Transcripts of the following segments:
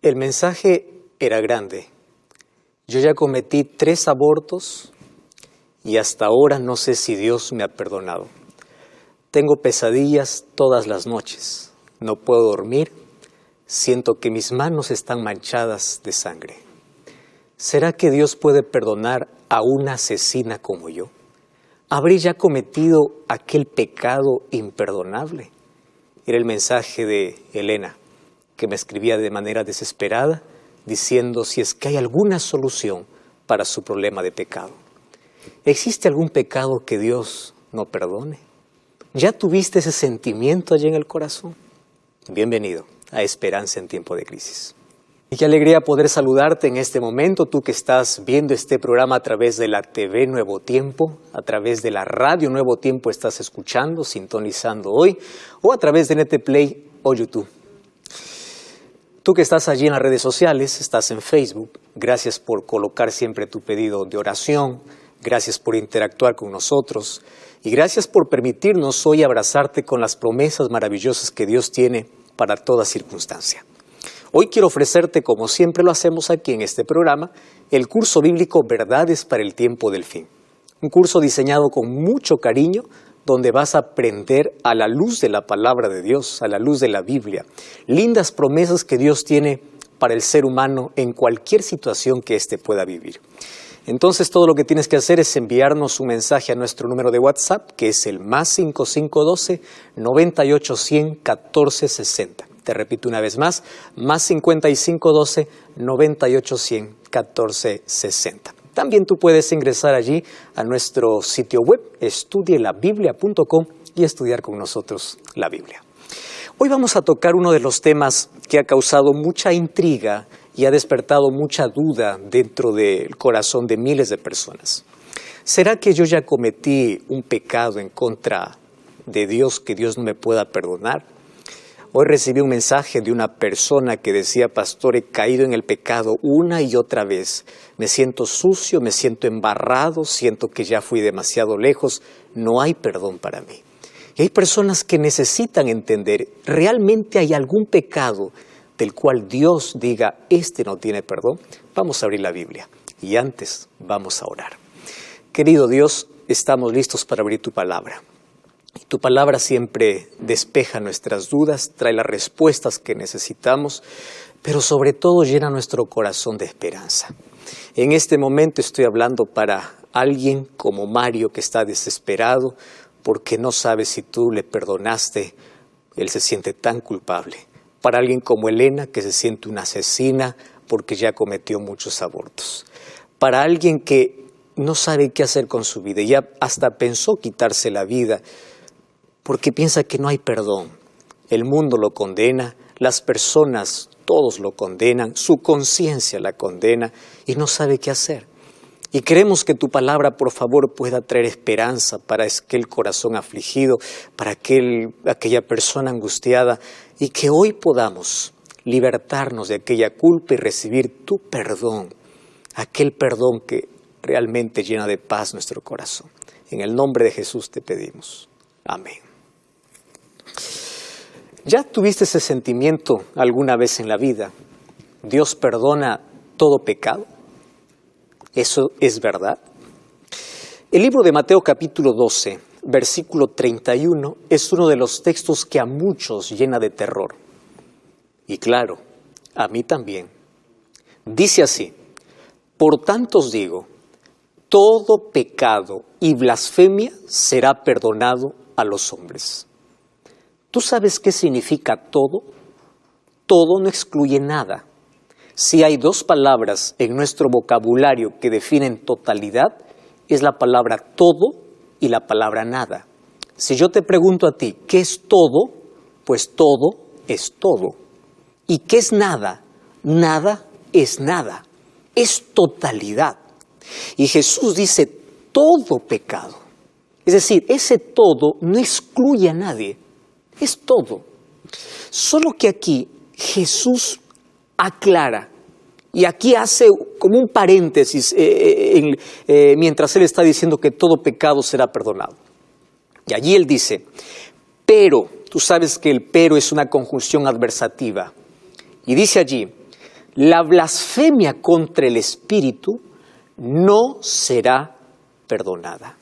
El mensaje era grande. Yo ya cometí 3 abortos y hasta ahora no sé si Dios me ha perdonado. Tengo pesadillas todas las noches. No puedo dormir. Siento que mis manos están manchadas de sangre. ¿Será que Dios puede perdonar a una asesina como yo? ¿Habré ya cometido aquel pecado imperdonable? Era el mensaje de Elena, que me escribía de manera desesperada, diciendo si es que hay alguna solución para su problema de pecado. ¿Existe algún pecado que Dios no perdone? ¿Ya tuviste ese sentimiento allí en el corazón? Bienvenido a Esperanza en Tiempo de Crisis. Y qué alegría poder saludarte en este momento, tú que estás viendo este programa a través de la TV Nuevo Tiempo, a través de la radio Nuevo Tiempo estás escuchando, sintonizando hoy, o a través de NTPlay o YouTube. Tú que estás allí en las redes sociales, estás en Facebook, gracias por colocar siempre tu pedido de oración, gracias por interactuar con nosotros y gracias por permitirnos hoy abrazarte con las promesas maravillosas que Dios tiene para toda circunstancia. Hoy quiero ofrecerte, como siempre lo hacemos aquí en este programa, el curso bíblico Verdades para el Tiempo del Fin. Un curso diseñado con mucho cariño, donde vas a aprender a la luz de la palabra de Dios, a la luz de la Biblia, lindas promesas que Dios tiene para el ser humano en cualquier situación que éste pueda vivir. Entonces todo lo que tienes que hacer es enviarnos un mensaje a nuestro número de WhatsApp, que es el +5512 9810 1460. Te repito una vez más, +5512 9810 1460. También tú puedes ingresar allí a nuestro sitio web, estudielabiblia.com, y estudiar con nosotros la Biblia. Hoy vamos a tocar uno de los temas que ha causado mucha intriga y ha despertado mucha duda dentro del corazón de miles de personas. ¿Será que yo ya cometí un pecado en contra de Dios que Dios no me pueda perdonar? Hoy recibí un mensaje de una persona que decía: pastor, he caído en el pecado una y otra vez. Me siento sucio, me siento embarrado, siento que ya fui demasiado lejos, no hay perdón para mí. Y hay personas que necesitan entender, ¿realmente hay algún pecado del cual Dios diga, este no tiene perdón? Vamos a abrir la Biblia y antes vamos a orar. Querido Dios, estamos listos para abrir tu palabra. Tu palabra siempre despeja nuestras dudas, trae las respuestas que necesitamos, pero sobre todo llena nuestro corazón de esperanza. En este momento estoy hablando para alguien como Mario, que está desesperado porque no sabe si tú le perdonaste. Él se siente tan culpable. Para alguien como Elena, que se siente una asesina porque ya cometió muchos abortos. Para alguien que no sabe qué hacer con su vida, ya hasta pensó quitarse la vida, porque piensa que no hay perdón. El mundo lo condena, las personas, todos lo condenan, su conciencia la condena y no sabe qué hacer. Y queremos que tu palabra, por favor, pueda traer esperanza para aquel corazón afligido, para aquella persona angustiada, y que hoy podamos libertarnos de aquella culpa y recibir tu perdón, aquel perdón que realmente llena de paz nuestro corazón. En el nombre de Jesús te pedimos. Amén. ¿Ya tuviste ese sentimiento alguna vez en la vida? ¿Dios perdona todo pecado? ¿Eso es verdad? El libro de Mateo capítulo 12, versículo 31, es uno de los textos que a muchos llena de terror. Y claro, a mí también. Dice así: por tanto os digo, todo pecado y blasfemia será perdonado a los hombres. ¿Tú sabes qué significa todo? Todo no excluye nada. Si hay 2 palabras en nuestro vocabulario que definen totalidad, es la palabra todo y la palabra nada. Si yo te pregunto a ti, ¿qué es todo? Pues todo es todo. ¿Y qué es nada? Nada es nada. Es totalidad. Y Jesús dice todo pecado. Es decir, ese todo no excluye a nadie. Es todo. Solo que aquí Jesús aclara, y aquí hace como un paréntesis mientras Él está diciendo que todo pecado será perdonado. Y allí Él dice, pero, tú sabes que el pero es una conjunción adversativa, y dice allí, la blasfemia contra el Espíritu no será perdonada.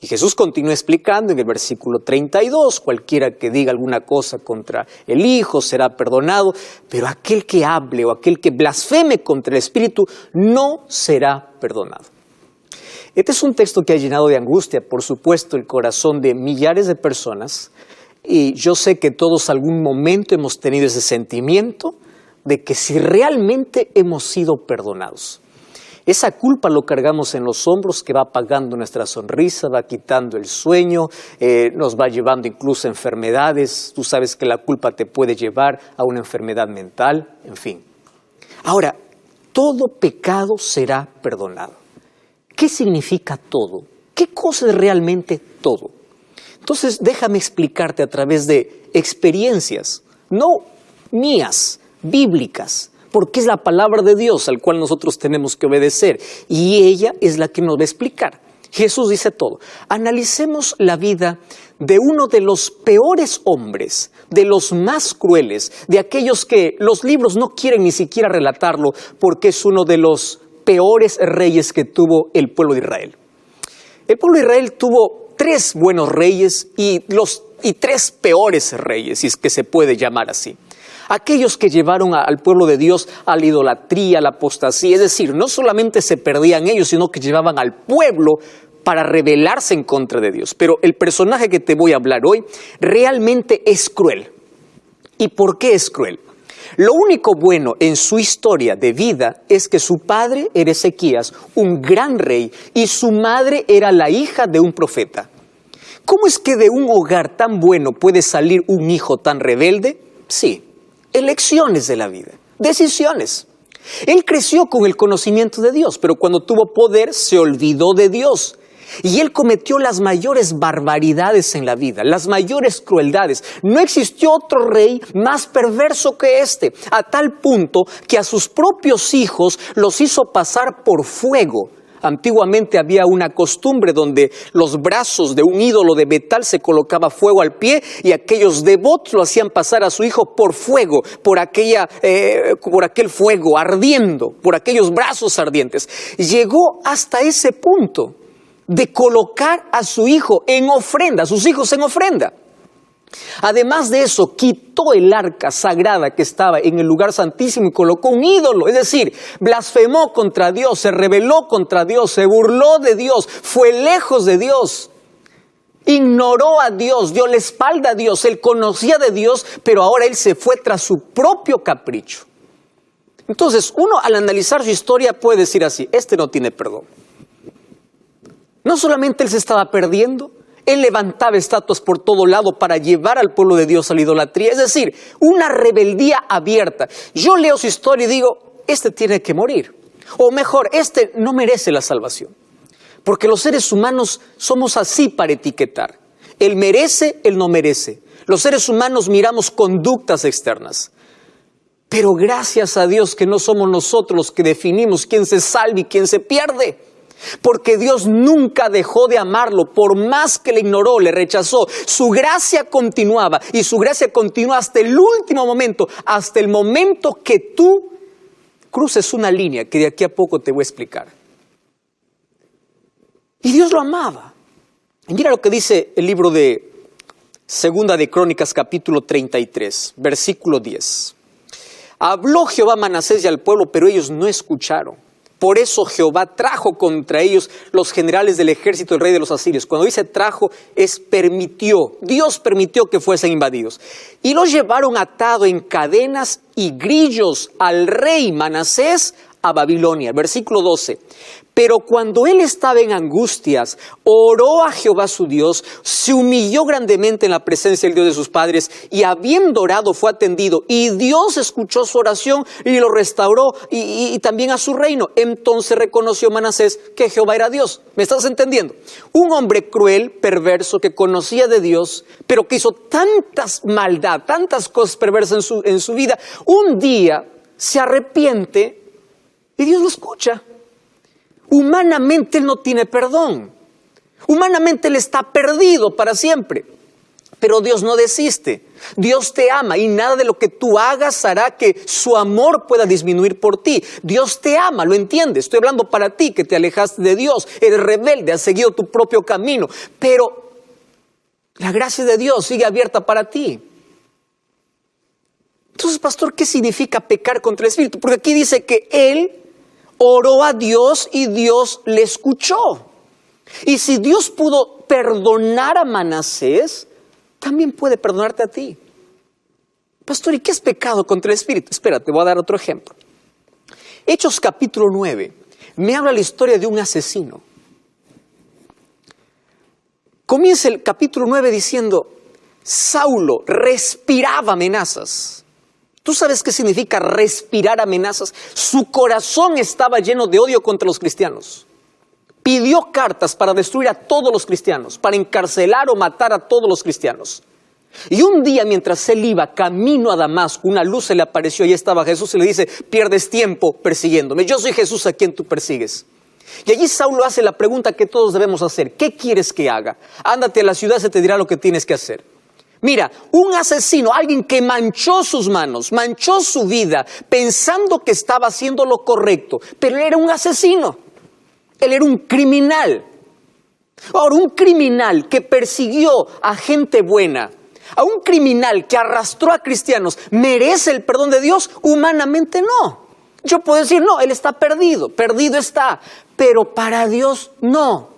Y Jesús continúa explicando en el versículo 32, cualquiera que diga alguna cosa contra el Hijo será perdonado, pero aquel que hable o aquel que blasfeme contra el Espíritu no será perdonado. Este es un texto que ha llenado de angustia, por supuesto, el corazón de millares de personas, y yo sé que todos algún momento hemos tenido ese sentimiento de que si realmente hemos sido perdonados. Esa culpa lo cargamos en los hombros que va apagando nuestra sonrisa, va quitando el sueño, nos va llevando incluso a enfermedades. Tú sabes que la culpa te puede llevar a una enfermedad mental, en fin. Ahora, todo pecado será perdonado. ¿Qué significa todo? ¿Qué cosa es realmente todo? Entonces, déjame explicarte a través de experiencias, no mías, bíblicas, porque es la palabra de Dios al cual nosotros tenemos que obedecer y ella es la que nos va a explicar. Jesús dice todo. Analicemos la vida de uno de los peores hombres, de los más crueles, de aquellos que los libros no quieren ni siquiera relatarlo porque es uno de los peores reyes que tuvo el pueblo de Israel. El pueblo de Israel tuvo 3 buenos reyes y 3 peores reyes, si es que se puede llamar así. Aquellos que llevaron al pueblo de Dios a la idolatría, a la apostasía, es decir, no solamente se perdían ellos, sino que llevaban al pueblo para rebelarse en contra de Dios. Pero el personaje que te voy a hablar hoy realmente es cruel. ¿Y por qué es cruel? Lo único bueno en su historia de vida es que su padre era Ezequías, un gran rey, y su madre era la hija de un profeta. ¿Cómo es que de un hogar tan bueno puede salir un hijo tan rebelde? Sí. Elecciones de la vida, decisiones. Él creció con el conocimiento de Dios, pero cuando tuvo poder se olvidó de Dios. Y él cometió las mayores barbaridades en la vida, las mayores crueldades. No existió otro rey más perverso que este, a tal punto que a sus propios hijos los hizo pasar por fuego. Antiguamente había una costumbre donde los brazos de un ídolo de metal se colocaba fuego al pie y aquellos devotos lo hacían pasar a su hijo por fuego, por aquel fuego ardiendo, por aquellos brazos ardientes. Llegó hasta ese punto de colocar a su hijo en ofrenda, a sus hijos en ofrenda. Además de eso, quitó el arca sagrada que estaba en el lugar santísimo y colocó un ídolo, es decir, blasfemó contra Dios, se rebeló contra Dios, se burló de Dios, fue lejos de Dios, ignoró a Dios, dio la espalda a Dios, él conocía de Dios, pero ahora él se fue tras su propio capricho. Entonces, uno al analizar su historia puede decir así, este no tiene perdón. No solamente él se estaba perdiendo, él levantaba estatuas por todo lado para llevar al pueblo de Dios a la idolatría. Es decir, una rebeldía abierta. Yo leo su historia y digo, este tiene que morir. O mejor, este no merece la salvación. Porque los seres humanos somos así para etiquetar. Él merece, él no merece. Los seres humanos miramos conductas externas. Pero gracias a Dios que no somos nosotros los que definimos quién se salva y quién se pierde. Porque Dios nunca dejó de amarlo, por más que le ignoró, le rechazó. Su gracia continuaba y su gracia continúa hasta el último momento, hasta el momento que tú cruces una línea que de aquí a poco te voy a explicar. Y Dios lo amaba. Y mira lo que dice el libro de Segunda de Crónicas, capítulo 33, versículo 10. Habló Jehová a Manasés y al pueblo, pero ellos no escucharon. Por eso Jehová trajo contra ellos los generales del ejército del rey de los asirios. Cuando dice trajo, es permitió. Dios permitió que fuesen invadidos. Y los llevaron atado en cadenas y grillos al rey Manasés a Babilonia. Versículo 12. Pero cuando él estaba en angustias, oró a Jehová su Dios, se humilló grandemente en la presencia del Dios de sus padres, y habiendo orado fue atendido, y Dios escuchó su oración y lo restauró, y también a su reino. Entonces reconoció Manasés que Jehová era Dios. ¿Me estás entendiendo? Un hombre cruel, perverso, que conocía de Dios, pero que hizo tantas maldad, tantas cosas perversas en su vida, un día se arrepiente y Dios lo escucha. Humanamente él no tiene perdón. Humanamente él está perdido para siempre. Pero Dios no desiste. Dios te ama y nada de lo que tú hagas hará que su amor pueda disminuir por ti. Dios te ama, ¿lo entiendes? Estoy hablando para ti que te alejaste de Dios, eres rebelde, has seguido tu propio camino. Pero la gracia de Dios sigue abierta para ti. Entonces, pastor, ¿qué significa pecar contra el Espíritu? Porque aquí dice que él oró a Dios y Dios le escuchó. Y si Dios pudo perdonar a Manasés, también puede perdonarte a ti. Pastor, ¿y qué es pecado contra el Espíritu? Espérate, voy a dar otro ejemplo. Hechos capítulo 9, me habla la historia de un asesino. Comienza el capítulo 9 diciendo, Saulo respiraba amenazas. ¿Tú sabes qué significa respirar amenazas? Su corazón estaba lleno de odio contra los cristianos. Pidió cartas para destruir a todos los cristianos, para encarcelar o matar a todos los cristianos. Y un día, mientras él iba camino a Damasco, una luz se le apareció y estaba Jesús y le dice, pierdes tiempo persiguiéndome, yo soy Jesús a quien tú persigues. Y allí Saulo hace la pregunta que todos debemos hacer, ¿qué quieres que haga? Ándate a la ciudad, se te dirá lo que tienes que hacer. Mira, un asesino, alguien que manchó sus manos, manchó su vida, pensando que estaba haciendo lo correcto, pero él era un asesino. Él era un criminal. Ahora, un criminal que persiguió a gente buena, a un criminal que arrastró a cristianos, ¿merece el perdón de Dios? Humanamente no. Yo puedo decir, no, él está perdido, perdido está, pero para Dios no.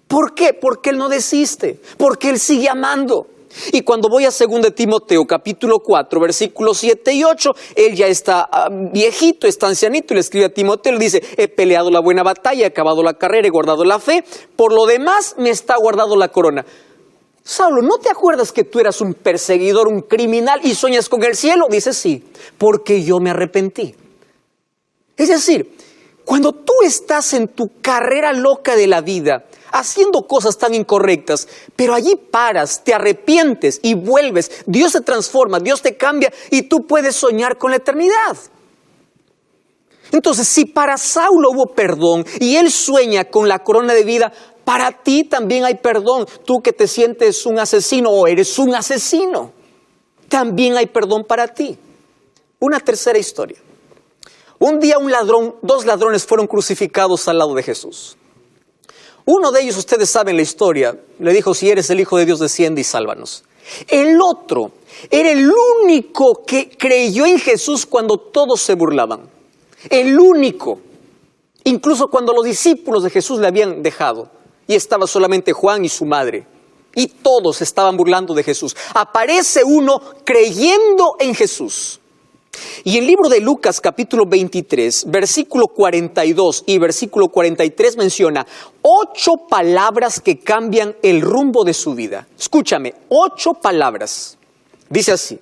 ¿Por qué? Porque él no desiste, porque él sigue amando. Y cuando voy a 2 Timoteo capítulo 4, versículos 7 y 8, él ya está viejito, está ancianito, y le escribe a Timoteo, le dice, he peleado la buena batalla, he acabado la carrera, he guardado la fe, por lo demás me está guardado la corona. Saulo, ¿no te acuerdas que tú eras un perseguidor, un criminal y sueñas con el cielo? Dice, sí, porque yo me arrepentí. Es decir, cuando tú estás en tu carrera loca de la vida, haciendo cosas tan incorrectas, pero allí paras, te arrepientes y vuelves, Dios te transforma, Dios te cambia y tú puedes soñar con la eternidad. Entonces, si para Saulo hubo perdón y él sueña con la corona de vida, para ti también hay perdón. Tú que te sientes un asesino o eres un asesino, también hay perdón para ti. Una tercera historia. Un día dos ladrones fueron crucificados al lado de Jesús. Uno de ellos, ustedes saben la historia, le dijo, si eres el Hijo de Dios, desciende y sálvanos. El otro era el único que creyó en Jesús cuando todos se burlaban. El único, incluso cuando los discípulos de Jesús le habían dejado y estaba solamente Juan y su madre. Y todos estaban burlando de Jesús. Aparece uno creyendo en Jesús. Y el libro de Lucas capítulo 23, versículo 42 y versículo 43 menciona 8 palabras que cambian el rumbo de su vida. Escúchame, 8 palabras. Dice así,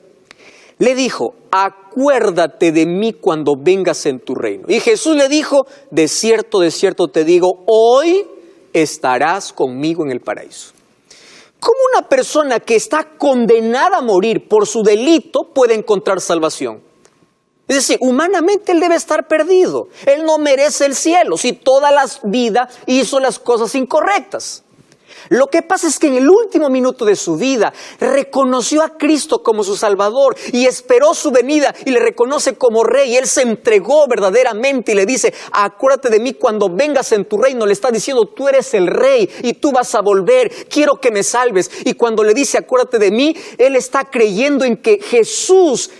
le dijo, acuérdate de mí cuando vengas en tu reino. Y Jesús le dijo, de cierto te digo, hoy estarás conmigo en el paraíso. ¿Cómo una persona que está condenada a morir por su delito puede encontrar salvación? Es decir, humanamente él debe estar perdido. Él no merece el cielo si toda la vida hizo las cosas incorrectas. Lo que pasa es que en el último minuto de su vida reconoció a Cristo como su Salvador y esperó su venida y le reconoce como Rey. Él se entregó verdaderamente y le dice, acuérdate de mí cuando vengas en tu reino. Le está diciendo, tú eres el Rey y tú vas a volver, quiero que me salves. Y cuando le dice, acuérdate de mí, él está creyendo en que Jesús,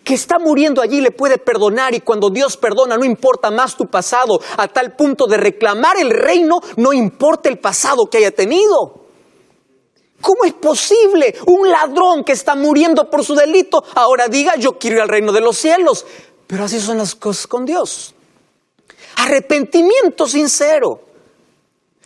que está muriendo allí, le puede perdonar. Y cuando Dios perdona, no importa más tu pasado, a tal punto de reclamar el reino, no importa el pasado que haya tenido. ¿Cómo es posible un ladrón que está muriendo por su delito ahora diga, yo quiero ir al reino de los cielos? Pero así son las cosas con Dios. Arrepentimiento sincero.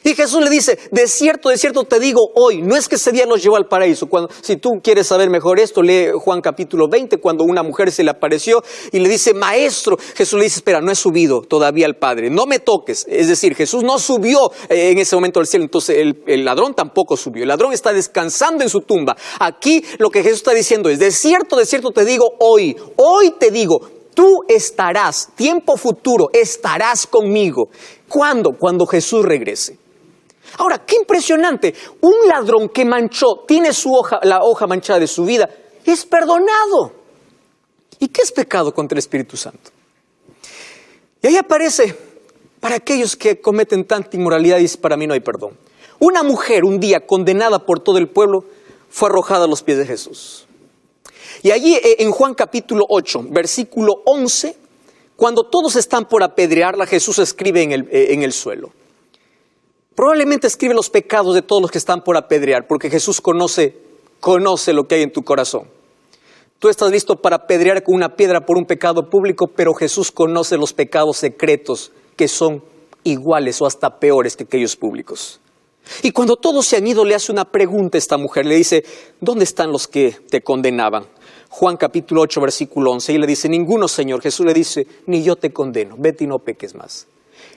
Y Jesús le dice, de cierto te digo hoy, no es que ese día los llevó al paraíso. Si tú quieres saber mejor esto, lee Juan capítulo 20, cuando una mujer se le apareció y le dice, maestro. Jesús le dice, espera, no he subido todavía al Padre, no me toques. Es decir, Jesús no subió en ese momento al cielo, entonces el ladrón tampoco subió. El ladrón está descansando en su tumba. Aquí lo que Jesús está diciendo es, de cierto te digo hoy te digo, tú estarás, tiempo futuro, estarás conmigo. ¿Cuándo? Cuando Jesús regrese. Ahora, qué impresionante. Un ladrón que manchó, tiene la hoja manchada de su vida, es perdonado. ¿Y qué es pecado contra el Espíritu Santo? Y ahí aparece, para aquellos que cometen tanta inmoralidad, dice, para mí no hay perdón. Una mujer un día condenada por todo el pueblo fue arrojada a los pies de Jesús. Y allí en Juan capítulo 8, versículo 11, cuando todos están por apedrearla, Jesús escribe en el suelo. Probablemente escribe los pecados de todos los que están por apedrear, porque Jesús conoce lo que hay en tu corazón. Tú estás listo para apedrear con una piedra por un pecado público, pero Jesús conoce los pecados secretos que son iguales o hasta peores que aquellos públicos. Y cuando todos se han ido, le hace una pregunta a esta mujer. Le dice, ¿dónde están los que te condenaban? Juan capítulo 8, versículo 11. Y le dice, ninguno, Señor. Jesús le dice, ni yo te condeno. Vete y no peques más.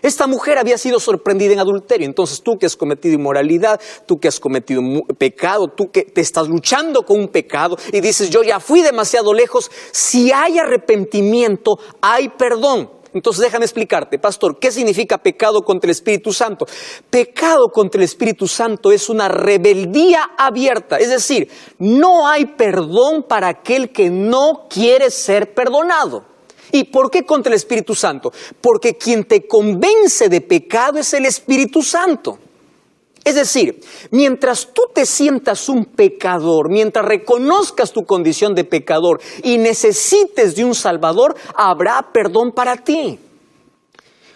Esta mujer había sido sorprendida en adulterio. Entonces tú que has cometido inmoralidad, tú que has cometido pecado, tú que te estás luchando con un pecado y dices, yo ya fui demasiado lejos. Si hay arrepentimiento, hay perdón. Entonces déjame explicarte, pastor, ¿qué significa pecado contra el Espíritu Santo? Pecado contra el Espíritu Santo es una rebeldía abierta. Es decir, no hay perdón para aquel que no quiere ser perdonado. ¿Y por qué contra el Espíritu Santo? Porque quien te convence de pecado es el Espíritu Santo. Es decir, mientras tú te sientas un pecador, mientras reconozcas tu condición de pecador y necesites de un Salvador, habrá perdón para ti.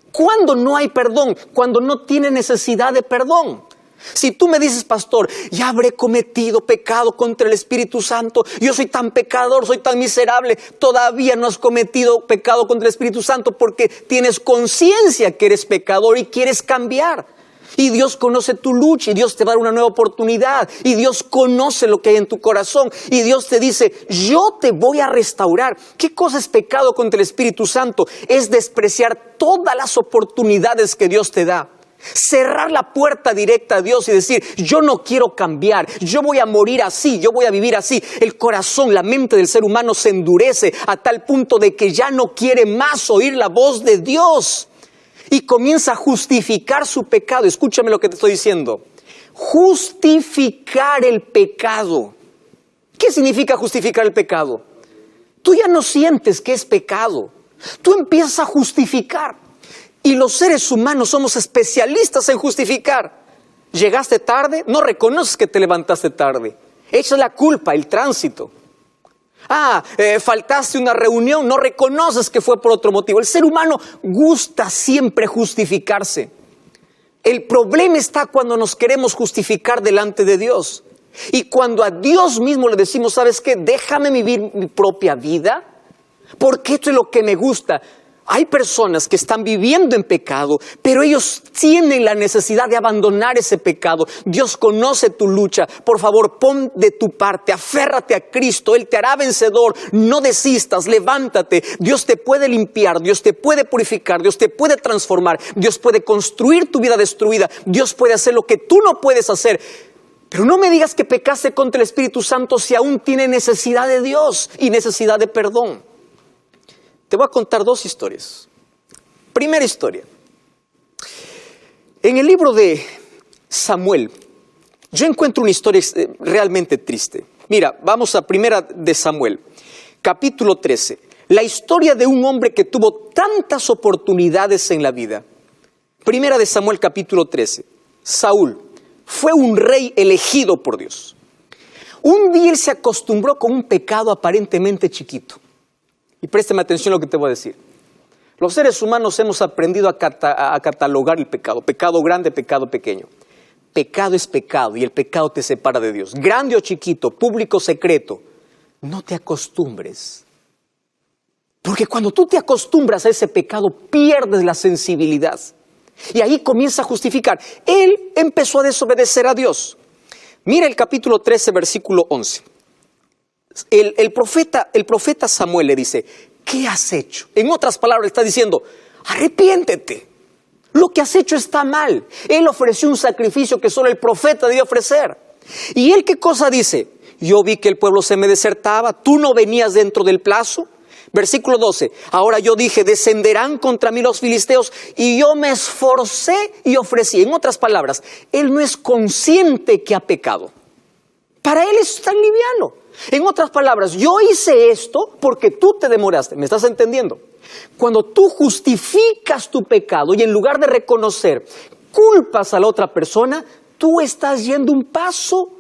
¿Cuándo no hay perdón? Cuando no tiene necesidad de perdón. Si tú me dices, pastor, ya habré cometido pecado contra el Espíritu Santo, yo soy tan pecador, soy tan miserable, todavía no has cometido pecado contra el Espíritu Santo porque tienes conciencia que eres pecador y quieres cambiar. Y Dios conoce tu lucha y Dios te va a dar una nueva oportunidad y Dios conoce lo que hay en tu corazón y Dios te dice, yo te voy a restaurar. ¿Qué cosa es pecado contra el Espíritu Santo? Es despreciar todas las oportunidades que Dios te da. Cerrar la puerta directa a Dios y decir, yo no quiero cambiar, yo voy a morir así, yo voy a vivir así. El corazón, la mente del ser humano se endurece a tal punto de que ya no quiere más oír la voz de Dios. Y comienza a justificar su pecado. Escúchame lo que te estoy diciendo. Justificar el pecado. ¿Qué significa justificar el pecado? Tú ya no sientes que es pecado. Tú empiezas a justificar. Y los seres humanos somos especialistas en justificar. Llegaste tarde, no reconoces que te levantaste tarde. Echas la culpa, el tránsito. Faltaste una reunión, no reconoces que fue por otro motivo. El ser humano gusta siempre justificarse. El problema está cuando nos queremos justificar delante de Dios. Y cuando a Dios mismo le decimos, ¿sabes qué? Déjame vivir mi propia vida, porque esto es lo que me gusta. Hay personas que están viviendo en pecado, pero ellos tienen la necesidad de abandonar ese pecado. Dios conoce tu lucha. Por favor, pon de tu parte, aférrate a Cristo. Él te hará vencedor. No desistas, levántate. Dios te puede limpiar, Dios te puede purificar, Dios te puede transformar. Dios puede construir tu vida destruida. Dios puede hacer lo que tú no puedes hacer. Pero no me digas que pecaste contra el Espíritu Santo si aún tiene necesidad de Dios y necesidad de perdón. Te voy a contar dos historias. Primera historia. En el libro de Samuel, yo encuentro una historia realmente triste. Mira, vamos a Primera de Samuel, capítulo 13. La historia de un hombre que tuvo tantas oportunidades en la vida. Primera de Samuel, capítulo 13. Saúl fue un rey elegido por Dios. Un día él se acostumbró con un pecado aparentemente chiquito. Y préstame atención a lo que te voy a decir. Los seres humanos hemos aprendido a catalogar el pecado. Pecado grande, pecado pequeño. Pecado es pecado y el pecado te separa de Dios. Grande o chiquito, público o secreto. No te acostumbres. Porque cuando tú te acostumbras a ese pecado, pierdes la sensibilidad. Y ahí comienza a justificar. Él empezó a desobedecer a Dios. Mira el capítulo 13, versículo 11. El profeta Samuel le dice, ¿qué has hecho? En otras palabras, está diciendo, arrepiéntete. Lo que has hecho está mal. Él ofreció un sacrificio que solo el profeta debía ofrecer. ¿Y él qué cosa dice? Yo vi que el pueblo se me desertaba, tú no venías dentro del plazo. Versículo 12, ahora yo dije, descenderán contra mí los filisteos, y yo me esforcé y ofrecí. En otras palabras, él no es consciente que ha pecado. Para él es tan liviano. En otras palabras, yo hice esto porque tú te demoraste. ¿Me estás entendiendo? Cuando tú justificas tu pecado y en lugar de reconocer, culpas a la otra persona, tú estás dando un paso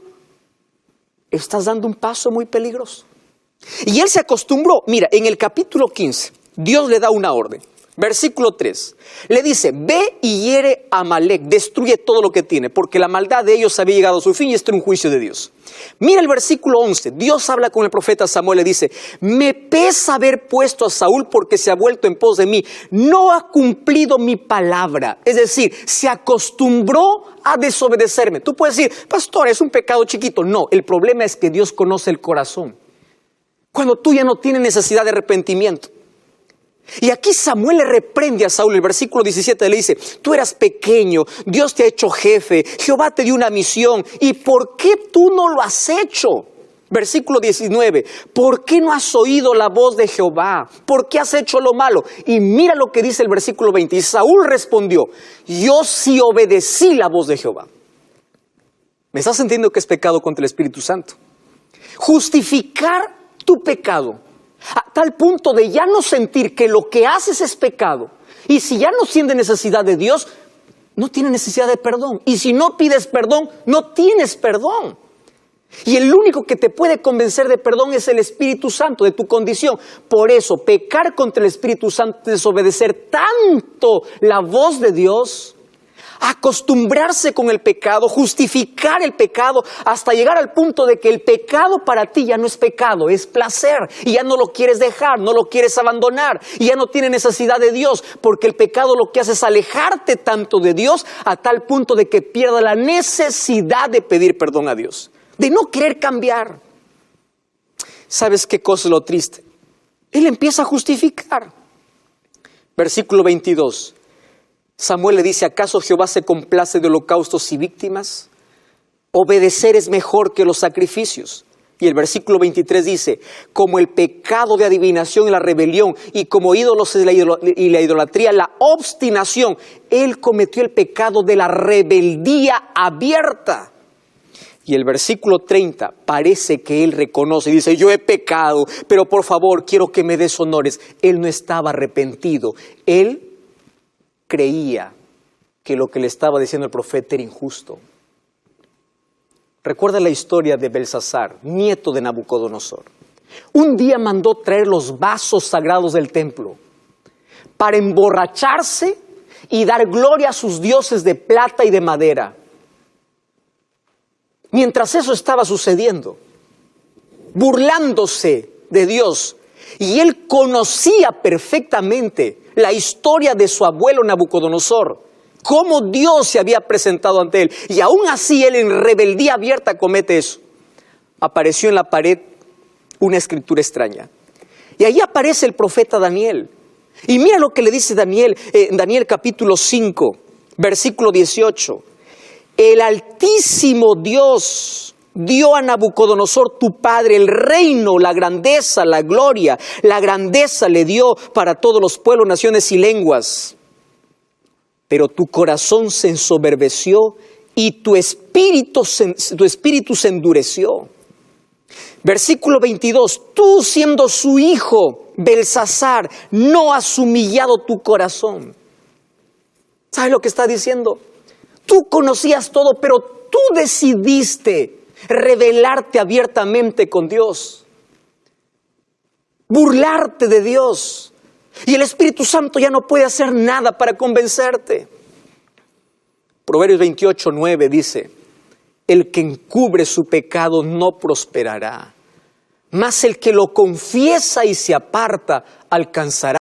muy peligroso. Y él se acostumbró. Mira, en el capítulo 15, Dios le da una orden. Versículo 3, le dice, ve y hiere a Amalec, destruye todo lo que tiene, porque la maldad de ellos había llegado a su fin y este era un juicio de Dios. Mira el versículo 11, Dios habla con el profeta Samuel, le dice, me pesa haber puesto a Saúl porque se ha vuelto en pos de mí, no ha cumplido mi palabra, es decir, se acostumbró a desobedecerme. Tú puedes decir, pastor, es un pecado chiquito. No, el problema es que Dios conoce el corazón. Cuando tú ya no tienes necesidad de arrepentimiento. Y aquí Samuel le reprende a Saúl. El versículo 17 le dice, tú eras pequeño, Dios te ha hecho jefe, Jehová te dio una misión, ¿y por qué tú no lo has hecho? Versículo 19, ¿por qué no has oído la voz de Jehová? ¿Por qué has hecho lo malo? Y mira lo que dice el versículo 20, y Saúl respondió, yo sí obedecí la voz de Jehová. ¿Me estás entendiendo que es pecado contra el Espíritu Santo? Justificar tu pecado a tal punto de ya no sentir que lo que haces es pecado. Y si ya no sientes necesidad de Dios, no tienes necesidad de perdón. Y si no pides perdón, no tienes perdón. Y el único que te puede convencer de perdón es el Espíritu Santo, de tu condición. Por eso, pecar contra el Espíritu Santo es desobedecer tanto la voz de Dios, acostumbrarse con el pecado, justificar el pecado, hasta llegar al punto de que el pecado para ti ya no es pecado, es placer. Y ya no lo quieres dejar, no lo quieres abandonar. Y ya no tienes necesidad de Dios, porque el pecado lo que hace es alejarte tanto de Dios a tal punto de que pierda la necesidad de pedir perdón a Dios, de no querer cambiar. ¿Sabes qué cosa es lo triste? Él empieza a justificar. Versículo 22. Samuel le dice, ¿acaso Jehová se complace de holocaustos y víctimas? Obedecer es mejor que los sacrificios. Y el versículo 23 dice, como el pecado de adivinación y la rebelión, y como ídolos y la idolatría, la obstinación, él cometió el pecado de la rebeldía abierta. Y el versículo 30 parece que él reconoce y dice, yo he pecado, pero por favor quiero que me des honores. Él no estaba arrepentido, él creía que lo que le estaba diciendo el profeta era injusto. Recuerda la historia de Belsasar, nieto de Nabucodonosor. Un día mandó traer los vasos sagrados del templo para emborracharse y dar gloria a sus dioses de plata y de madera. Mientras eso estaba sucediendo, burlándose de Dios, y él conocía perfectamente la historia de su abuelo Nabucodonosor, cómo Dios se había presentado ante él, y aún así él en rebeldía abierta comete eso. Apareció en la pared una escritura extraña, y ahí aparece el profeta Daniel, y mira lo que le dice Daniel, en Daniel capítulo 5, versículo 18, el Altísimo Dios dio a Nabucodonosor tu padre el reino, la grandeza, la gloria, la grandeza le dio para todos los pueblos, naciones y lenguas. Pero tu corazón se ensoberbeció y tu espíritu se endureció. Versículo 22, tú siendo su hijo, Belsasar, no has humillado tu corazón. ¿Sabes lo que está diciendo? Tú conocías todo, pero tú decidiste rebelarte abiertamente con Dios, burlarte de Dios, y el Espíritu Santo ya no puede hacer nada para convencerte. Proverbios 28:9 dice, el que encubre su pecado no prosperará, mas el que lo confiesa y se aparta alcanzará